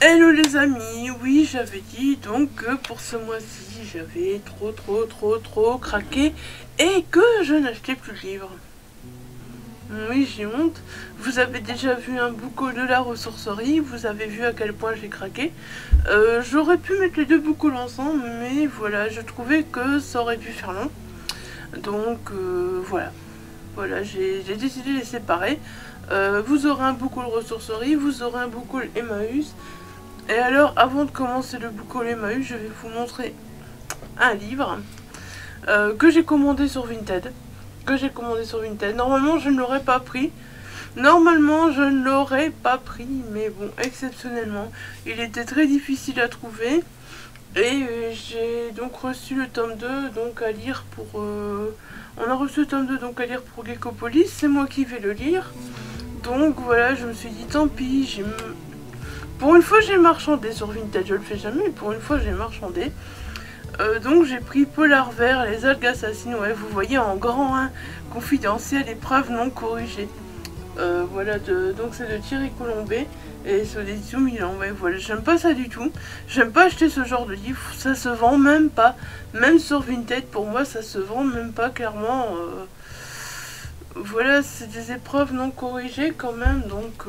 Hello les amis, oui j'avais dit donc que pour ce mois-ci j'avais trop craqué et que je n'achetais plus de livres. Oui j'ai honte, vous avez déjà vu un bouco de la ressourcerie, vous avez vu à quel point j'ai craqué. J'aurais pu mettre les deux boucles ensemble mais voilà je trouvais que ça aurait pu faire long. Donc voilà j'ai décidé de les séparer. Vous aurez un boucle ressourcerie, vous aurez un boucle Emmaüs. Et alors, avant de commencer le boucle Emmaüs, je vais vous montrer un livre que j'ai commandé sur Vinted. Normalement, je ne l'aurais pas pris. Mais bon, exceptionnellement, il était très difficile à trouver. Et j'ai donc reçu le tome 2 donc à lire pour... on a reçu le tome 2 donc à lire pour Geekopolis, c'est moi qui vais le lire. Donc voilà, je me suis dit tant pis, pour une fois j'ai marchandé sur Vinted, je le fais jamais, mais pour une fois j'ai marchandé. Donc j'ai pris Polar Vert, les algues assassines, ouais vous voyez en grand 1, confidentiel, épreuve non corrigée. Voilà, donc c'est de Thierry Colombet et c'est d'édition Milan, ouais voilà, j'aime pas ça du tout. J'aime pas acheter ce genre de livre, ça se vend même pas, même sur Vinted pour moi ça se vend même pas clairement. Voilà, c'est des épreuves non corrigées quand même, donc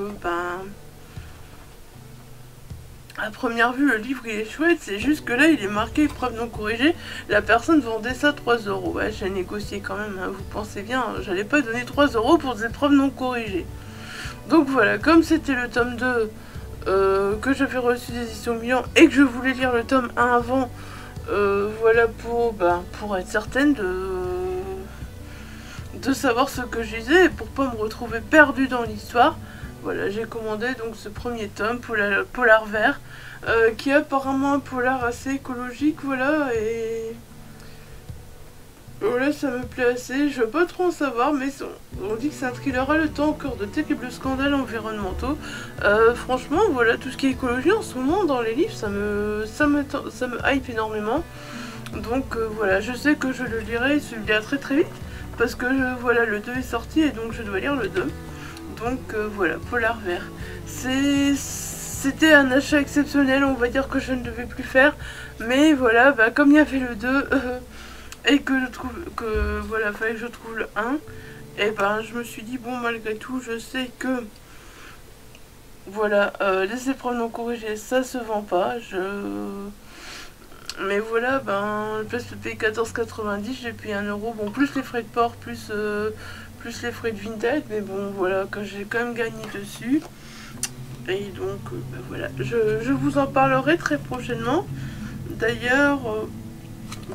à première vue, le livre il est chouette, c'est juste que là il est marqué épreuve non corrigée. La personne vendait ça 3 €. Ouais, j'ai négocié quand même, hein, vous pensez bien, j'allais pas donner 3 € pour des épreuves non corrigées. Donc voilà, comme c'était le tome 2 que j'avais reçu des éditions Milan et que je voulais lire le tome 1 avant, voilà pour être certaine de savoir ce que je lisais et pour pas me retrouver perdue dans l'histoire. Voilà, j'ai commandé donc ce premier tome, Polar Vert, qui est apparemment un polar assez écologique, voilà, et voilà, ça me plaît assez. Je veux pas trop en savoir, mais on dit que c'est un thriller haletant au cœur de terribles scandales environnementaux. Franchement, voilà, tout ce qui est écologie en ce moment dans les livres, ça me hype énormément. Donc voilà, je sais que je le lirai celui-là très vite, parce que voilà, le 2 est sorti et donc je dois lire le 2. Donc voilà, Polar Vert. C'était un achat exceptionnel, on va dire que je ne devais plus faire. Mais voilà, comme il y avait le 2 et que je trouve que voilà, fallait que je trouve le 1. Et je me suis dit, bon, malgré tout, je sais que voilà, les épreuves non corrigées, ça se vend pas. Mais voilà, le place de payer 14,90, j'ai payé 1 €, bon, plus les frais de port, plus les frais de Vinted, mais bon, voilà, que j'ai quand même gagné dessus. Et donc, voilà, je vous en parlerai très prochainement. D'ailleurs,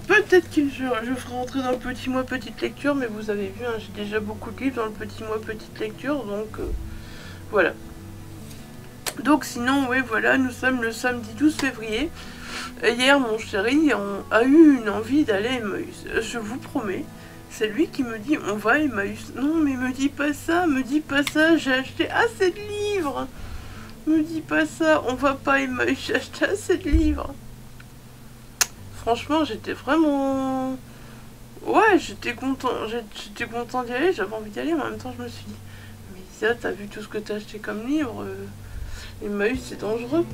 peut-être que je ferai rentrer dans le petit mois petite lecture, mais vous avez vu, hein, j'ai déjà beaucoup de livres dans le petit mois petite lecture, donc voilà. Donc sinon, oui, voilà, nous sommes le samedi 12 février. Et hier, mon chéri a eu une envie d'aller à Emmaüs. Je vous promets. C'est lui qui me dit on va à Emmaüs. Non mais me dis pas ça, j'ai acheté assez de livres. Me dis pas ça, on va pas à Emmaüs, j'ai acheté assez de livres. Franchement j'étais vraiment... Ouais, j'étais content d'y aller, j'avais envie d'y aller, mais en même temps je me suis dit mais ça, t'as vu tout ce que t'as acheté comme livre, Emmaüs c'est dangereux.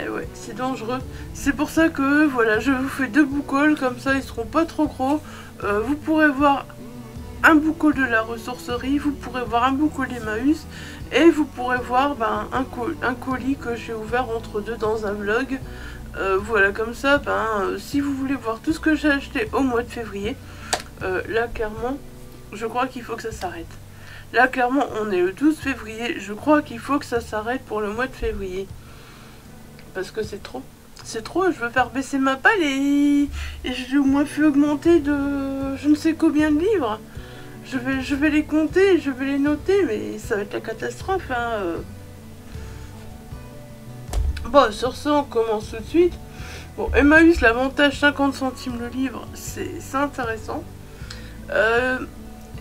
Eh ouais, c'est dangereux. C'est pour ça que voilà, je vous fais 2 boucles, comme ça ils seront pas trop gros. Vous pourrez voir un boucle de la ressourcerie, vous pourrez voir un boucle d'Emmaüs et vous pourrez voir un colis que j'ai ouvert entre deux dans un vlog. Voilà, comme ça, si vous voulez voir tout ce que j'ai acheté au mois de février, là clairement, je crois qu'il faut que ça s'arrête. Là clairement, on est le 12 février, je crois qu'il faut que ça s'arrête pour le mois de février. Parce que c'est trop. C'est trop, je veux faire baisser ma palle et j'ai au moins fait augmenter de je ne sais combien de livres. Je vais les compter, je vais les noter, mais ça va être la catastrophe. Hein. Bon, sur ce, on commence tout de suite. Bon, Emmaüs, l'avantage 50 centimes le livre, c'est intéressant.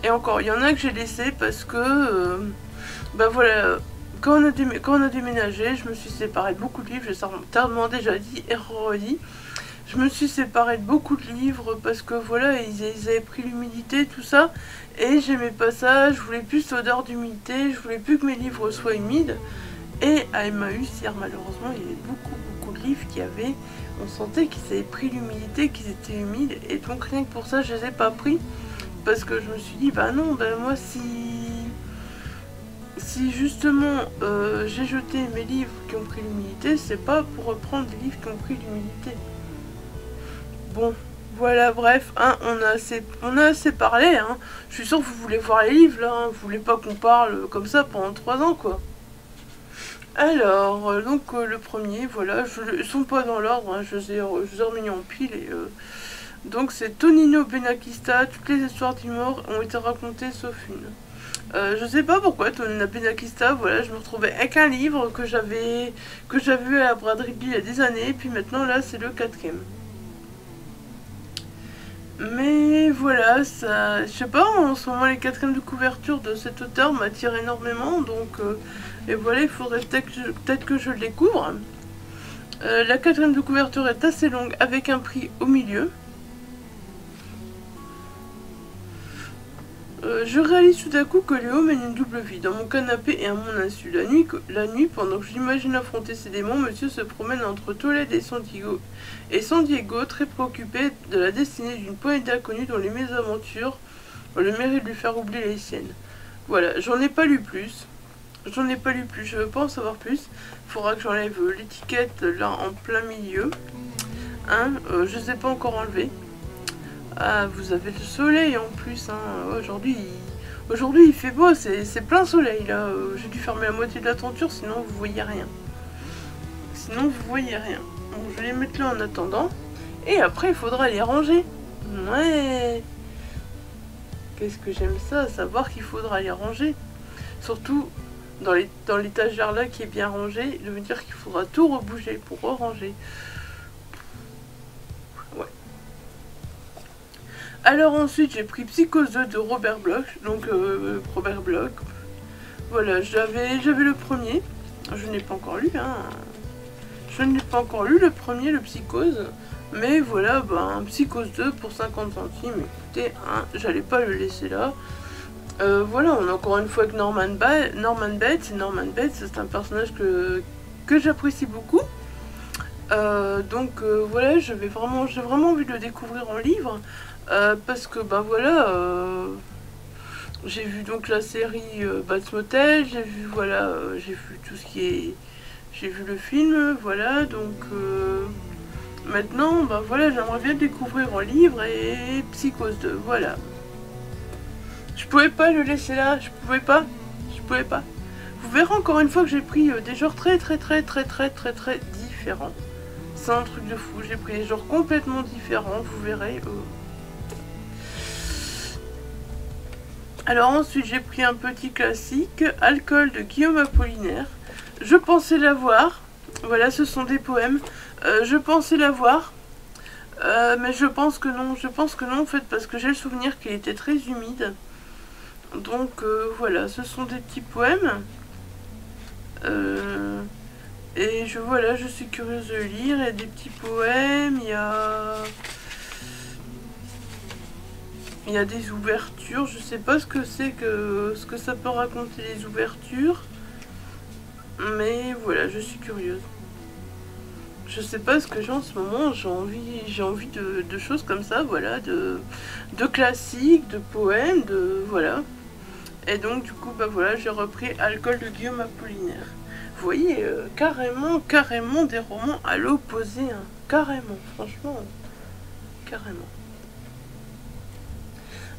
Et encore, il y en a que j'ai laissé parce que, voilà... Quand on a déménagé, je me suis séparée de beaucoup de livres, j'ai certainement déjà dit et redit. Je me suis séparée de beaucoup de livres parce que voilà, ils avaient pris l'humidité, tout ça. Et j'aimais pas ça, je voulais plus l'odeur d'humidité, je voulais plus que mes livres soient humides. Et à Emmaüs, hier, malheureusement, il y avait beaucoup de livres qui avaient... On sentait qu'ils avaient pris l'humidité, qu'ils étaient humides. Et donc, rien que pour ça, je les ai pas pris. Parce que je me suis dit, bah non, bah moi, si justement j'ai jeté mes livres qui ont pris l'humidité, c'est pas pour reprendre des livres qui ont pris l'humidité. Bon, voilà, bref, hein, on a assez parlé, hein. Je suis sûre que vous voulez voir les livres, là, hein. Vous voulez pas qu'on parle comme ça pendant 3 ans, quoi. Alors, donc le premier, voilà, ils sont pas dans l'ordre, hein, je les ai remis en pile, et donc c'est Tonino Benakista, toutes les histoires d'Imor ont été racontées sauf une. Je sais pas pourquoi Tonino Benakista, voilà, je me retrouvais avec un livre que j'avais vu à la braderie il y a des années, et puis maintenant là c'est le 4e. Mais voilà, ça, je sais pas, en ce moment les 4e de couverture de cet auteur m'attirent énormément, donc et voilà, il faudrait peut-être que je le découvre. La 4e de couverture est assez longue avec un prix au milieu. Je réalise tout à coup que Léo mène une double vie, dans mon canapé et à mon insu. La nuit, pendant que je l'imagine affronter ses démons, monsieur se promène entre Tolède et San Diego, très préoccupé de la destinée d'une poignée d'inconnus dont les mésaventures ont le mérite de lui faire oublier les siennes. Voilà, j'en ai pas lu plus. Je veux pas en savoir plus. Faudra que j'enlève l'étiquette là en plein milieu. Hein, je ne sais pas encore enlever. Ah, vous avez le soleil en plus, hein. Aujourd'hui il fait beau, c'est plein soleil là. J'ai dû fermer la moitié de la tenture, sinon vous voyez rien. Bon, je vais les mettre là en attendant. Et après, il faudra les ranger. Ouais. Qu'est-ce que j'aime ça, savoir qu'il faudra les ranger. Surtout dans l'étagère là qui est bien rangée, de me dire qu'il faudra tout rebouger pour re-ranger. Ouais. Alors ensuite j'ai pris Psychose 2 de Robert Bloch, donc Robert Bloch, voilà, j'avais le premier, je n'ai pas encore lu, hein, le premier, le Psychose, mais voilà, ben, Psychose 2 pour 50 centimes, écoutez, hein, j'allais pas le laisser là. Voilà, on est encore une fois avec Norman Bates, c'est un personnage que j'apprécie beaucoup. Donc voilà, j'ai vraiment envie de le découvrir en livre. Parce que bah voilà, j'ai vu donc la série Bates Motel, j'ai vu voilà, j'ai vu tout ce qui est, j'ai vu le film, voilà, donc maintenant bah voilà, j'aimerais bien le découvrir en livre et Psychose 2, voilà. Je pouvais pas le laisser là, je pouvais pas. Vous verrez encore une fois que j'ai pris des genres très différents. C'est un truc de fou, j'ai pris des genres complètement différents, vous verrez. Alors ensuite j'ai pris un petit classique, Alcool de Guillaume Apollinaire. Je pensais l'avoir, voilà, ce sont des poèmes. Je pensais l'avoir, mais je pense que non en fait, parce que j'ai le souvenir qu'il était très humide. Donc voilà, ce sont des petits poèmes. Et voilà, je suis curieuse de lire. Il y a des petits poèmes, il y a des ouvertures. Je sais pas ce que c'est ce que ça peut raconter, les ouvertures. Mais voilà, je suis curieuse. Je sais pas ce que j'ai en ce moment, j'ai envie de choses comme ça, voilà, de classiques, de poèmes, de voilà. Et donc du coup bah voilà, j'ai repris Alcool de Guillaume Apollinaire. Vous voyez, carrément des romans à l'opposé, hein. Carrément, franchement, carrément.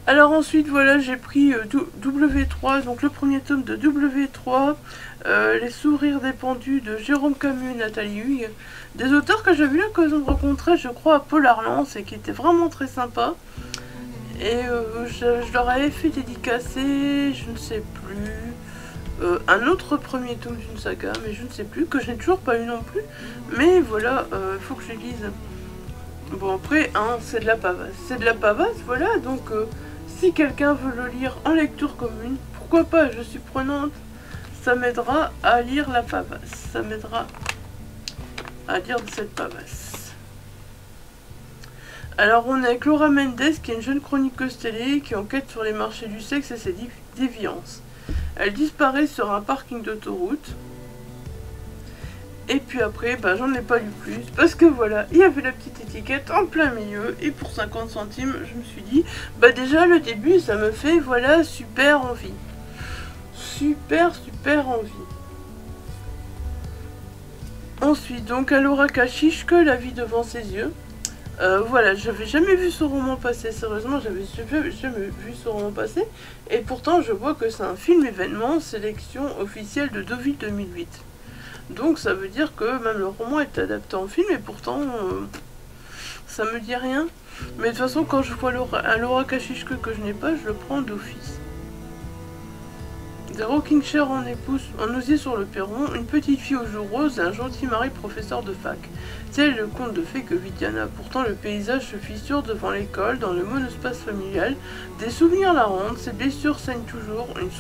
Alors ensuite voilà, j'ai pris W3, donc le premier tome de W3, Les sourires des pendus de Jérôme Camus et Nathalie Hugues, des auteurs que j'avais eu l'occasion de rencontrer, je crois, à Polar Lance, et qui étaient vraiment très sympas. Et je leur avais fait dédicacer, je ne sais plus, un autre premier tome d'une saga, mais je ne sais plus, que je n'ai toujours pas eu non plus. Mais voilà, il faut que je lise. Bon après, hein, c'est de la pavasse, voilà, donc si quelqu'un veut le lire en lecture commune, pourquoi pas, je suis prenante. Ça m'aidera à lire la pavasse, ça m'aidera à lire cette pavasse. Alors on est avec Laura Mendes, qui est une jeune chroniqueuse télé qui enquête sur les marchés du sexe et ses déviances. Elle disparaît sur un parking d'autoroute. Et puis après, bah, j'en ai pas lu plus, parce que voilà, il y avait la petite étiquette en plein milieu, et pour 50 centimes, je me suis dit, bah déjà le début, ça me fait, voilà, super envie. Super, super envie. Ensuite, donc, Alora Kashishke, La vie devant ses yeux. Voilà, j'avais jamais vu ce roman passer, sérieusement, j'avais jamais vu ce roman passer, et pourtant je vois que c'est un film événement, sélection officielle de Deauville 2008. Donc ça veut dire que même le roman est adapté en film, et pourtant ça me dit rien. Mais de toute façon, quand je vois Alora Kashishke que je n'ai pas, je le prends d'office. Des rocking chairs en épouse, en osier sur le perron, une petite fille aux joues roses et un gentil mari professeur de fac. Tel est le conte de fées que vit Diana. Pourtant le paysage se fissure devant l'école, dans le monospace familial. Des souvenirs la rendent, ses blessures saignent toujours, une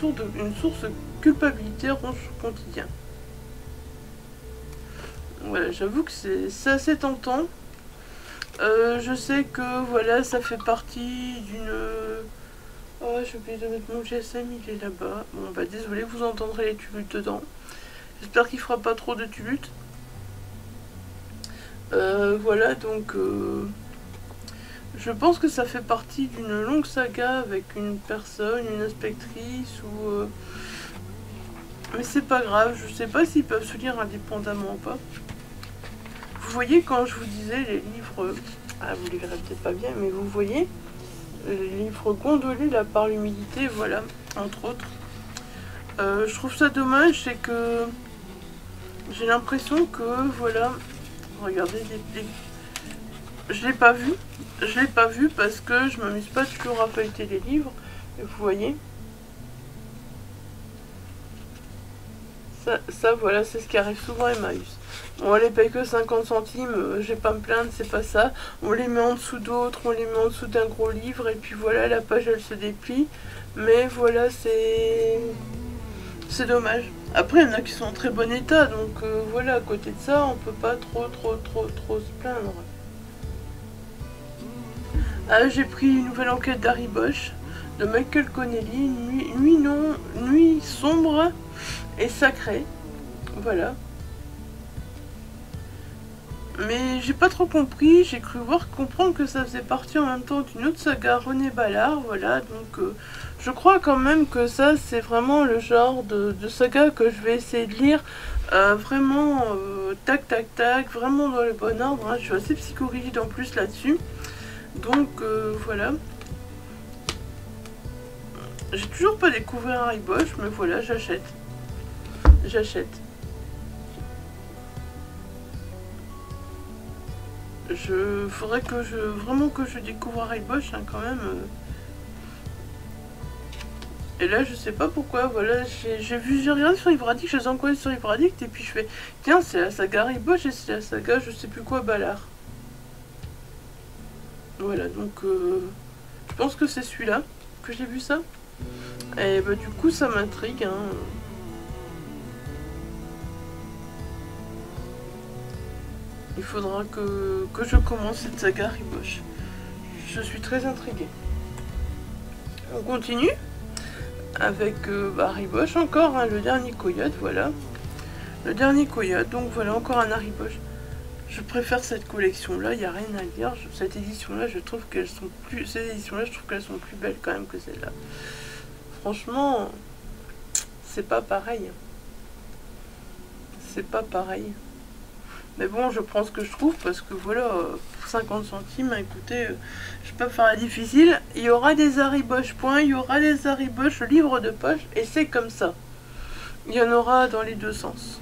source de culpabilité ronge son quotidien. Voilà, j'avoue que c'est assez tentant. Je sais que voilà, ça fait partie d'une... Oh, j'ai oublié de mettre mon GSM, il est là-bas. Bon, bah désolé, vous entendrez les tumultes dedans. J'espère qu'il fera pas trop de tumultes. Voilà, donc... je pense que ça fait partie d'une longue saga avec une personne, une inspectrice ou... Mais c'est pas grave, je sais pas s'ils peuvent se lire indépendamment ou pas. Vous voyez, quand je vous disais les livres... Ah, vous les verrez peut-être pas bien, mais vous voyez... Les livres gondolés là par l'humidité, voilà, entre autres. Je trouve ça dommage, c'est que j'ai l'impression que, voilà, regardez, je l'ai pas vu. Je l'ai pas vu parce que je m'amuse pas toujours à feuilleter les livres. Et vous voyez, ça voilà, c'est ce qui arrive souvent à Emmaüs. On les paye que 50 centimes, je vais pas me plaindre, c'est pas ça. On les met en dessous d'autres, on les met en dessous d'un gros livre, et puis voilà, la page elle se déplie. Mais voilà, c'est dommage. Après, il y en a qui sont en très bon état, donc voilà, à côté de ça, on peut pas trop se plaindre. Ah, j'ai pris une nouvelle enquête d'Harry Bosch, de Michael Connelly, nuit sombre et sacrée. Voilà. Mais j'ai pas trop compris, j'ai cru comprendre que ça faisait partie en même temps d'une autre saga, René Ballard, voilà, donc je crois quand même que ça c'est vraiment le genre de saga que je vais essayer de lire, vraiment tac tac tac, vraiment dans le bon ordre, hein. Je suis assez psychorigide en plus là-dessus, donc voilà. J'ai toujours pas découvert Harry Bosch, mais voilà, j'achète. Faudrait que vraiment que je découvre Harry Bosch, hein, quand même. Et là, je sais pas pourquoi, voilà, j'ai regardé sur Livre-Addict, je les ai encouragés sur Livre-Addict, et puis je fais, tiens, c'est la saga Harry Bosch et c'est la saga je sais plus quoi Ballard. Voilà, donc je pense que c'est celui-là que j'ai vu ça. Et bah du coup, ça m'intrigue, hein. Il faudra que je commence cette saga Harry Bosch. Je suis très intriguée. On continue avec Harry Bosch encore, hein, le dernier Coyote, voilà. Le dernier Coyote, donc voilà encore un Harry Bosch. Je préfère cette collection-là, il n'y a rien à dire. Cette édition-là, je trouve qu'elles sont plus... Ces éditions-là, je trouve qu'elles sont plus belles quand même que celle-là. Franchement, c'est pas pareil. C'est pas pareil. Mais bon, je prends ce que je trouve parce que voilà, pour 50 centimes, écoutez, je peux pas faire la difficile. Il y aura des Harry Bosch points, il y aura des Harry Bosch livres de poche, et c'est comme ça. Il y en aura dans les deux sens.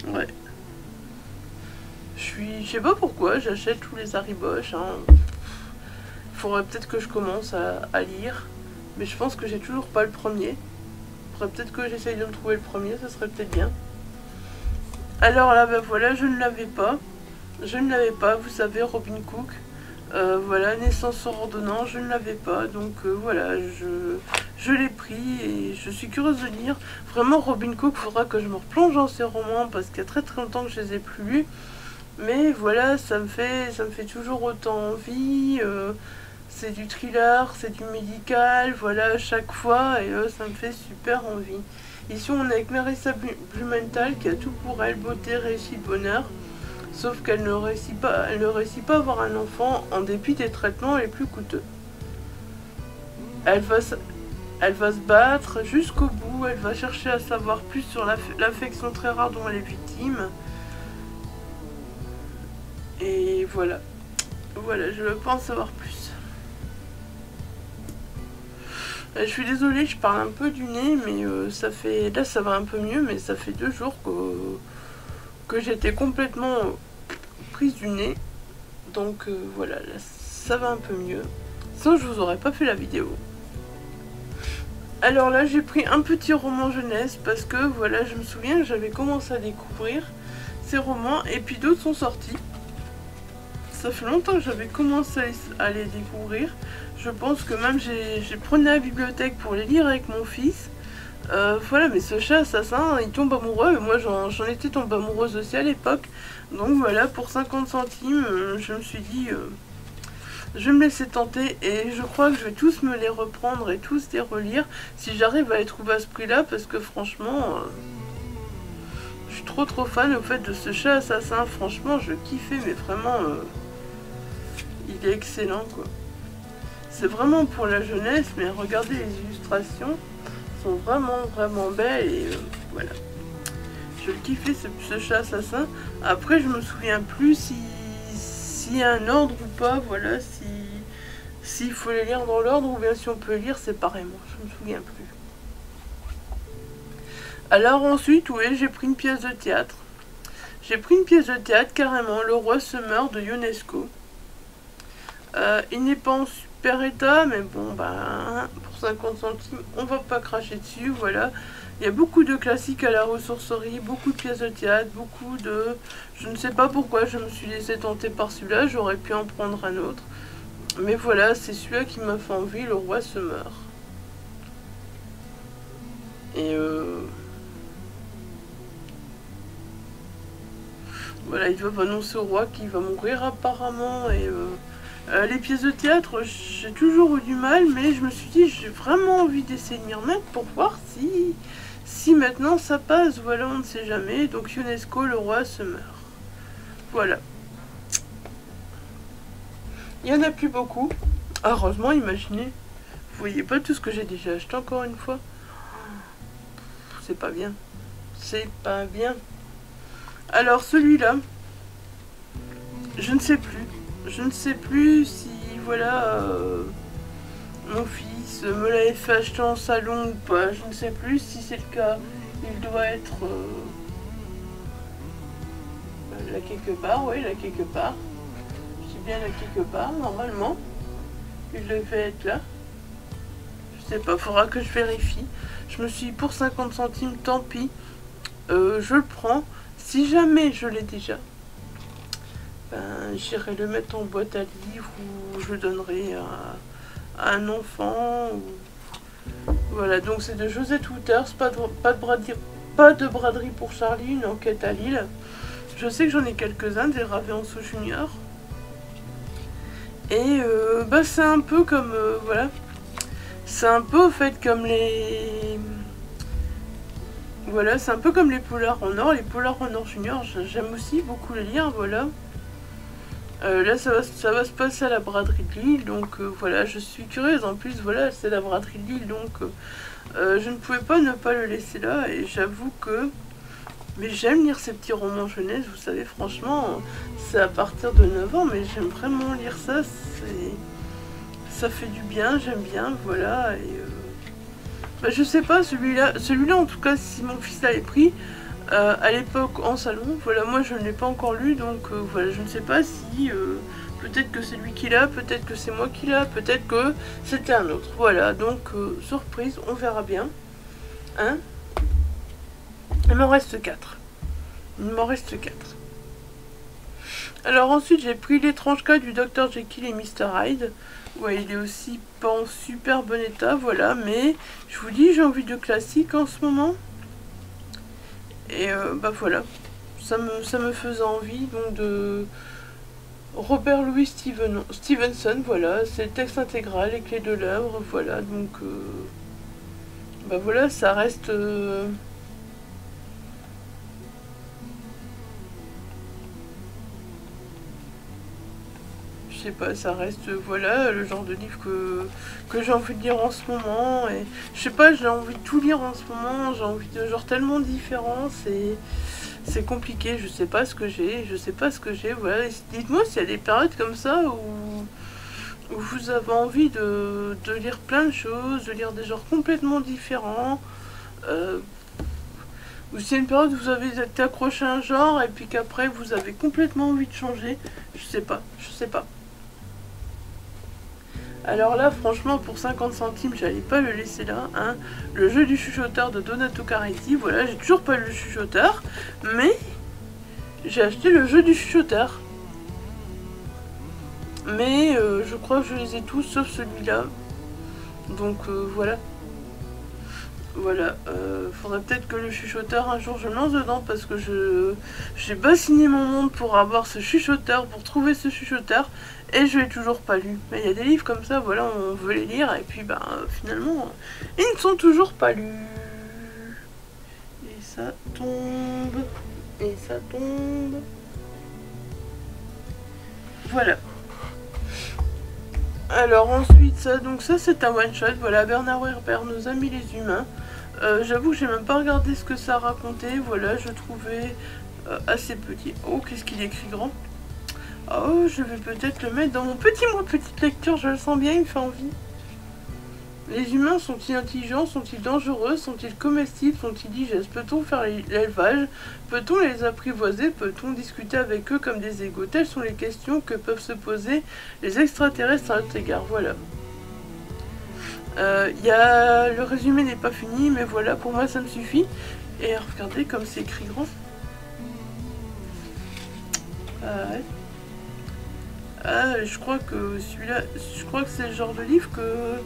Ouais. Je sais pas pourquoi, j'achète tous les Harry Bosch, hein. Il faudrait peut-être que je commence à lire, mais je pense que j'ai toujours pas le premier. Il faudrait peut-être que j'essaye de me trouver le premier, ça serait peut-être bien. Alors là, ben voilà, je ne l'avais pas. Je ne l'avais pas, vous savez, Robin Cook. Voilà, Naissance sur ordonnance, je ne l'avais pas. Donc voilà, je l'ai pris et je suis curieuse de lire. Vraiment, Robin Cook, il faudra que je me replonge dans ses romans parce qu'il y a très très longtemps que je les ai plus lus. Mais voilà, ça me fait toujours autant envie. C'est du thriller, c'est du médical, voilà, à chaque fois. Et ça me fait super envie. Ici on est avec Marissa Blumenthal qui a tout pour elle, beauté, réussite, bonheur. Sauf qu'elle ne réussit pas à avoir un enfant en dépit des traitements les plus coûteux. Elle va se battre jusqu'au bout, elle va chercher à savoir plus sur l'affection très rare dont elle est victime. Et voilà. Voilà, je veux pas en savoir plus. Je suis désolée, je parle un peu du nez, mais ça fait... Là, ça va un peu mieux, mais ça fait 2 jours que j'étais complètement prise du nez. Donc voilà, là, ça va un peu mieux. Sinon, je vous aurais pas fait la vidéo. Alors là, j'ai pris un petit roman jeunesse parce que, voilà, je me souviens que j'avais commencé à découvrir ces romans et puis d'autres sont sortis. Ça fait longtemps que j'avais commencé à les découvrir. Je pense que même j'ai pris à la bibliothèque pour les lire avec mon fils. Voilà, mais ce chat assassin, il tombe amoureux. Et moi, j'en étais tombée amoureuse aussi à l'époque. Donc voilà, pour 50 centimes, je me suis dit, je vais me laisser tenter. Et je crois que je vais tous me les reprendre et tous les relire. Si j'arrive à les trouver à ce prix-là, parce que franchement... je suis trop fan au fait de ce chat assassin. Franchement, je kiffais, mais vraiment... il est excellent, quoi. C'est vraiment pour la jeunesse, mais regardez les illustrations, sont vraiment belles et voilà. Je le kiffais ce chat assassin. Après, je me souviens plus s'il y a un ordre ou pas, voilà, s'il faut les lire dans l'ordre ou bien si on peut lire séparément, je me souviens plus. Alors ensuite, oui, j'ai pris une pièce de théâtre. J'ai pris une pièce de théâtre carrément, Le Roi se meurt de Ionesco. Il n'est pas en super état, mais bon, ben, pour 50 centimes, on va pas cracher dessus, voilà. Il y a beaucoup de classiques à la ressourcerie, beaucoup de pièces de théâtre, beaucoup de... Je ne sais pas pourquoi je me suis laissé tenter par celui-là, j'aurais pu en prendre un autre. Mais voilà, c'est celui-là qui m'a fait envie, Le Roi se meurt. Et voilà, ils doivent annoncer au roi qu'il va mourir apparemment, et... les pièces de théâtre, j'ai toujours eu du mal, mais je me suis dit, j'ai vraiment envie d'essayer de m'y remettre pour voir si maintenant ça passe. Voilà, on ne sait jamais. Donc Ionesco, Le Roi se meurt. Voilà. Il n'y en a plus beaucoup. Heureusement, imaginez. Vous voyez pas tout ce que j'ai déjà acheté encore une fois. C'est pas bien. C'est pas bien. Alors celui-là, je ne sais plus. Je ne sais plus si, voilà, mon fils me l'avait fait acheter en salon ou pas. Je ne sais plus si c'est le cas. Il doit être là quelque part, oui, là quelque part. Je dis bien là quelque part, normalement. Il devait être là. Je sais pas, faudra que je vérifie. Je me suis dit, pour 50 centimes, tant pis. Je le prends. Si jamais je l'ai déjà, ben, j'irai le mettre en boîte à livres ou je le donnerai à un enfant. Ou... Voilà, donc c'est de Josette Wouters, pas de braderie pour Charlie, une enquête à Lille. Je sais que j'en ai quelques-uns, des Raveanceau Junior. Et bah, c'est un peu comme, voilà, c'est un peu au fait comme les... Voilà, c'est un peu comme les polars en or. Les polars en or junior, j'aime aussi beaucoup les lire, voilà. Là, ça va se passer à la braderie de Lille, donc voilà, je suis curieuse. En plus, voilà, c'est la braderie de Lille, donc je ne pouvais pas ne pas le laisser là. Et j'avoue que... Mais j'aime lire ces petits romans jeunesse, vous savez, franchement, c'est à partir de 9 ans, mais j'aime vraiment lire ça. Ça fait du bien, j'aime bien, voilà. Et bah, je sais pas, celui-là en tout cas, si mon fils l'avait pris... à l'époque en salon, voilà, moi je ne l'ai pas encore lu, donc voilà, je ne sais pas si peut-être que c'est lui qui l'a, peut-être que c'est moi qui l'a, peut-être que c'était un autre, voilà, donc surprise, on verra bien, hein. Il m'en reste 4, alors ensuite j'ai pris L'étrange cas du Dr Jekyll et Mr Hyde. Ouais, il est aussi pas en super bon état, voilà, mais je vous dis, j'ai envie de classique en ce moment. Et bah voilà, ça me faisait envie donc de Robert Louis Stevenson, voilà, c'est le texte intégral, les clés de l'œuvre, voilà, donc bah voilà, ça reste... je sais pas, ça reste, voilà, le genre de livre que j'ai envie de lire en ce moment. Et je sais pas, j'ai envie de tout lire en ce moment, j'ai envie de genre tellement différents, c'est compliqué, je sais pas ce que j'ai, voilà. Dites-moi s'il y a des périodes comme ça où vous avez envie de lire plein de choses, de lire des genres complètement différents, ou s'il y a une période où vous avez été accroché à un genre et puis qu'après vous avez complètement envie de changer, je sais pas. Alors là, franchement, pour 50 centimes, j'allais pas le laisser là, hein. Le jeu du chuchoteur de Donato Carretti, voilà, j'ai toujours pas le chuchoteur, mais j'ai acheté le jeu du chuchoteur. Mais je crois que je les ai tous, sauf celui-là. Donc voilà. Voilà, faudrait peut-être que le chuchoteur, un jour, je me lance dedans, parce que j'ai bassiné mon monde pour avoir ce chuchoteur, pour trouver ce chuchoteur, et je l'ai toujours pas lu. Mais il y a des livres comme ça, voilà, on veut les lire, et puis ben finalement, ils ne sont toujours pas lus. Et ça tombe, et ça tombe. Voilà. Alors ensuite, ça c'est un one shot, voilà, Bernard Werber, Nos amis les humains. J'avoue que j'ai même pas regardé ce que ça racontait, voilà, je trouvais assez petit. Oh, qu'est-ce qu'il écrit grand. Oh, je vais peut-être le mettre dans mon petite lecture, je le sens bien, il me fait envie. Les humains sont-ils intelligents, sont-ils dangereux, sont-ils comestibles, sont-ils digestes? Peut-on faire l'élevage? Peut-on les apprivoiser? Peut-on discuter avec eux comme des égaux? Telles sont les questions que peuvent se poser les extraterrestres à notre égard, voilà. Le résumé n'est pas fini, mais voilà, pour moi ça me suffit. Et regardez comme c'est écrit grand. Ouais. Je crois que celui-là, c'est le genre de livre que...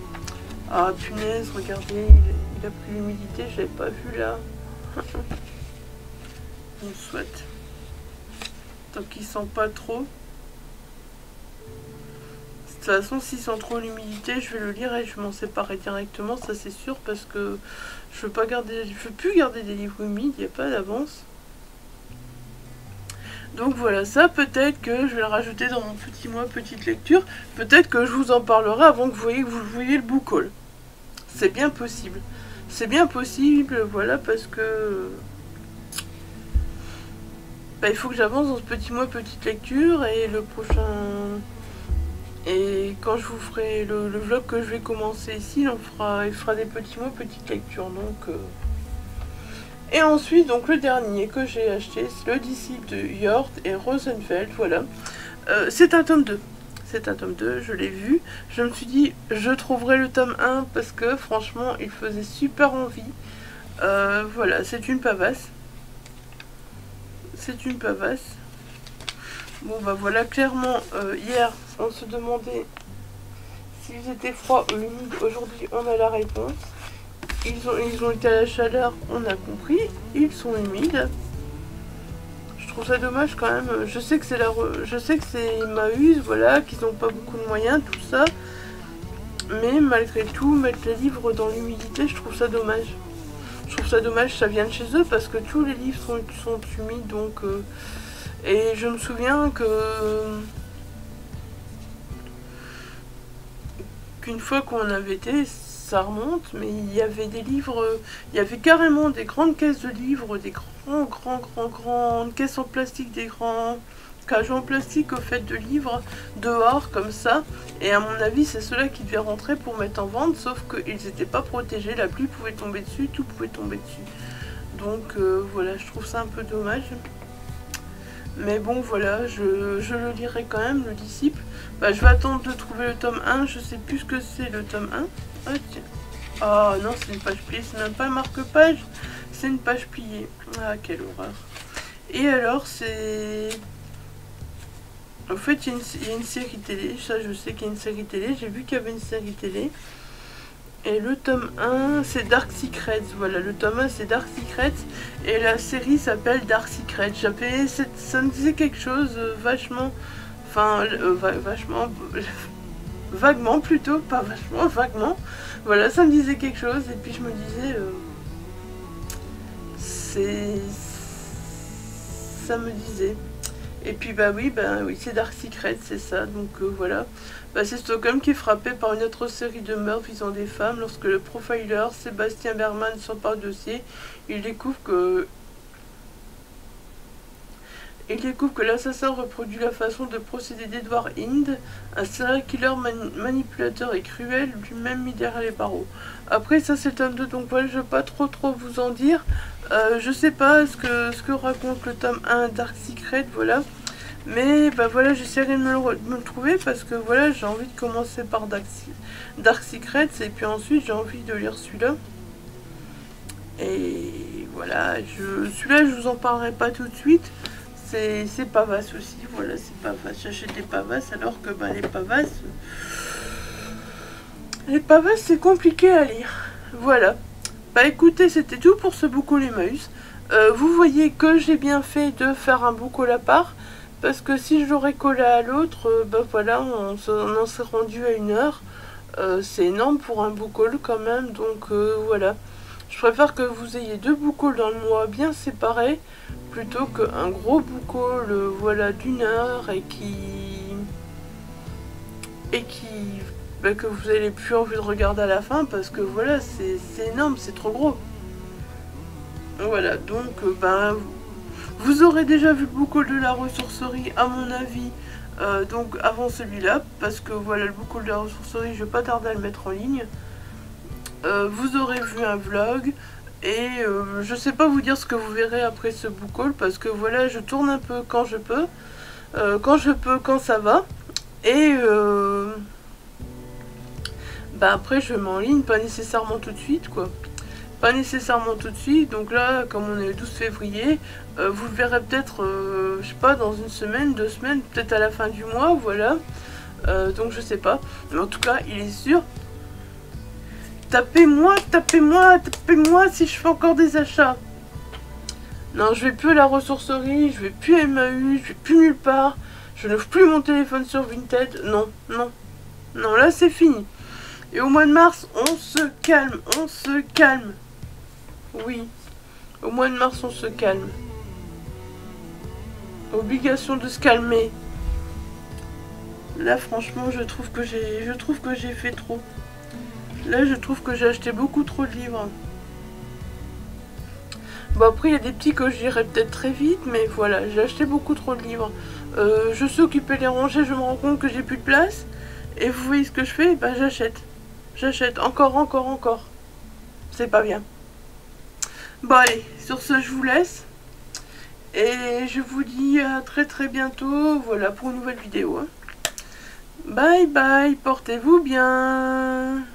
Ah punaise, regardez, il a pris l'humidité, je l'avais pas vu là. On le souhaite. Tant qu'il sent pas trop. De toute façon, s'il sent trop l'humidité, je vais le lire et je vais m'en séparer directement, ça c'est sûr, parce que je veux plus garder des livres humides, il n'y a pas d'avance. Donc voilà, ça peut-être que je vais le rajouter dans mon petite lecture. Peut-être que je vous en parlerai avant que vous voyez le book haul. C'est bien possible. C'est bien possible, voilà, parce que... Bah, il faut que j'avance dans ce petite lecture et le prochain... Et quand je vous ferai le vlog que je vais commencer ici, il fera des petites lectures. Donc... Et ensuite, donc le dernier que j'ai acheté, c'est Le disciple de Hjort et Rosenfeld, voilà. C'est un tome 2. C'est un tome 2, je l'ai vu. Je me suis dit, je trouverai le tome 1 parce que franchement, il faisait super envie. Voilà, c'est une pavasse. C'est une pavasse. Bon bah voilà, clairement, hier, on se demandait s'ils étaient froids ou humides. Aujourd'hui, on a la réponse. Ils ont été à la chaleur, on a compris. Ils sont humides. Je trouve ça dommage quand même. Je sais que c'est Emmaüs, voilà, qu'ils n'ont pas beaucoup de moyens, tout ça. Mais malgré tout, mettre les livres dans l'humidité, je trouve ça dommage. Je trouve ça dommage, ça vient de chez eux parce que tous les livres sont humides, donc... Et je me souviens qu'une fois qu'on avait été, ça remonte, mais il y avait des livres, il y avait carrément des grandes caisses de livres, des grandes caisses en plastique, des grands cages en plastique au fait de livres dehors comme ça, et à mon avis c'est ceux-là qui devaient rentrer pour mettre en vente, sauf qu'ils n'étaient pas protégés, la pluie pouvait tomber dessus, tout pouvait tomber dessus. Donc voilà, je trouve ça un peu dommage. Mais bon voilà, je le lirai quand même, Le disciple. Bah, je vais attendre de trouver le tome 1, je sais plus ce que c'est le tome 1. Ah tiens. Oh non, c'est une page pliée, c'est même pas un marque-page, c'est une page pliée. Ah, quelle horreur. Et alors, c'est... En fait, il y a une série télé, ça je sais qu'il y a une série télé, j'ai vu qu'il y avait une série télé. Et le tome 1, c'est Dark Secrets, voilà, le tome 1 c'est Dark Secrets, et la série s'appelle Dark Secrets. Ça me disait quelque chose vachement... Enfin, vachement... vaguement plutôt, pas vachement, vaguement. Voilà, ça me disait quelque chose, et puis je me disais, ça me disait. Et puis bah oui, c'est Dark Secret, c'est ça, donc voilà. Bah, c'est Stockholm qui est frappé par une autre série de meurtres visant des femmes. Lorsque le profiler Sébastien Berman s'empare du dossier, il découvre que l'assassin reproduit la façon de procéder d'Edward Hind, un serial killer manipulateur et cruel, lui-même mis derrière les barreaux. Après, ça c'est le tome 2, donc voilà, je ne vais pas trop vous en dire. Je sais pas ce que raconte le tome 1 Dark Secret, voilà. Mais bah voilà, j'essaierai de me le trouver parce que voilà, j'ai envie de commencer par Dark Secret et puis ensuite j'ai envie de lire celui-là. Et voilà, celui-là je vous en parlerai pas tout de suite. C'est Pavas aussi, voilà, c'est Pavas. J'achète des Pavas alors que bah, les Pavas c'est compliqué à lire. Voilà. Bah écoutez, c'était tout pour ce book haul Emmaüs. Vous voyez que j'ai bien fait de faire un book haul à part. Parce que si je l'aurais collé à l'autre, bah voilà, on en serait rendu à 1 heure. C'est énorme pour un book haul quand même, donc voilà. Je préfère que vous ayez 2 book hauls dans le mois bien séparés, plutôt qu'un gros book haul, voilà, d'1 heure et que vous n'avez plus envie de regarder à la fin, parce que voilà, c'est énorme, c'est trop gros. Voilà, donc vous aurez déjà vu le book haul de la ressourcerie, à mon avis, donc avant celui-là, parce que voilà, le book haul de la ressourcerie, je vais pas tarder à le mettre en ligne. Vous aurez vu un vlog, et je sais pas vous dire ce que vous verrez après ce book haul, parce que voilà, je tourne un peu quand je peux, quand ça va, et après je mets en ligne, pas nécessairement tout de suite, quoi. Pas nécessairement tout de suite, donc là, comme on est le 12 février, vous le verrez peut-être, je sais pas, dans 1 semaine, 2 semaines, peut-être à la fin du mois, voilà. Donc je sais pas, mais en tout cas, il est sûr. Tapez-moi si je fais encore des achats. Non, je vais plus à la ressourcerie, je vais plus à Emmaüs, je vais plus nulle part. Je n'ouvre plus mon téléphone sur Vinted. Non, non, non, là c'est fini. Et au mois de mars, on se calme, on se calme. Oui, au mois de mars, on se calme. Obligation de se calmer. Là, franchement, je trouve que j'ai fait trop. Là, je trouve que j'ai acheté beaucoup trop de livres. Bon, après, il y a des petits que j'irai peut-être très vite, mais voilà, j'ai acheté beaucoup trop de livres. Je sais occuper les rangées, je me rends compte que j'ai plus de place. Et vous voyez ce que je fais? Bah, j'achète. J'achète encore. C'est pas bien. Bon, allez, sur ce, je vous laisse. Et je vous dis à très bientôt, voilà, pour une nouvelle vidéo. Bye bye, portez-vous bien.